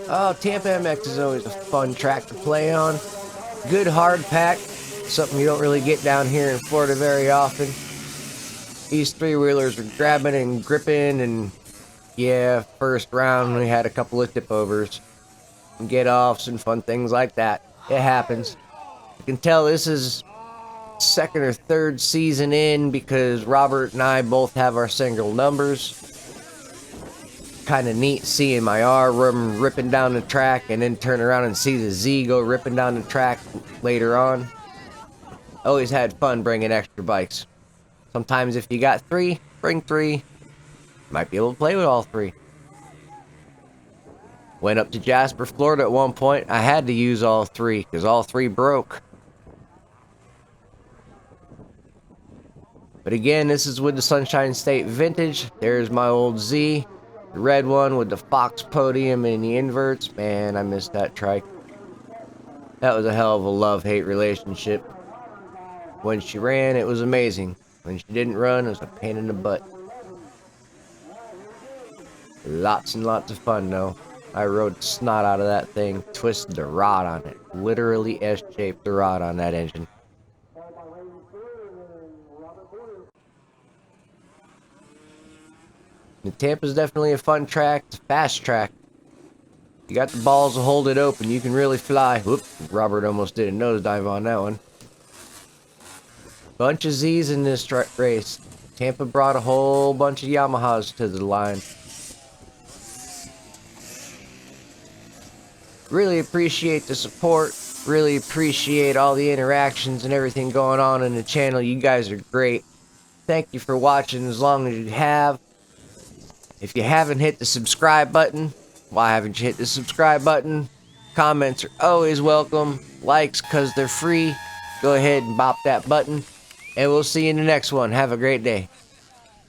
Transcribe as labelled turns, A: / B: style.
A: Oh, Tampa MX is always a fun track to play on. Good hard pack, something you don't really get down here in Florida very often. These three-wheelers were grabbing and gripping, and yeah, first round we had a couple of tip-overs, get-offs, and fun things like that. It happens. You can tell this is second or third season in because Robert and I both have our single numbers. Kind of neat seeing my R ripping down the track and then turn around and see the Z go ripping down the track later on. Always had fun bringing extra bikes. Sometimes if you got three, bring three. Might be able to play with all three. Went up to Jasper, Florida at one point. I had to use all three because all three broke. But again, this is with the Sunshine State Vintage. There's my old Z. The red one with the Fox podium and the inverts. Man, I missed that trike. That was a hell of a love-hate relationship. When she ran, it was amazing. When she didn't run, it was a pain in the butt. Lots and lots of fun, though. I rode the snot out of that thing, twisted the rod on it. Literally S-shaped the rod on that engine. The Tampa's definitely a fun track. It's a fast track. You got the balls to hold it open, you can really fly. Whoop, Robert almost did a nosedive on that one. Bunch of Z's in this race. Tampa brought a whole bunch of Yamahas to the line. Really appreciate the support. Really appreciate all the interactions and everything going on in the channel. You guys are great. Thank you for watching as long as you have. If you haven't hit the subscribe button, why haven't you hit the subscribe button? Comments are always welcome. Likes, because they're free. Go ahead and bop that button. And we'll see you in the next one. Have a great day.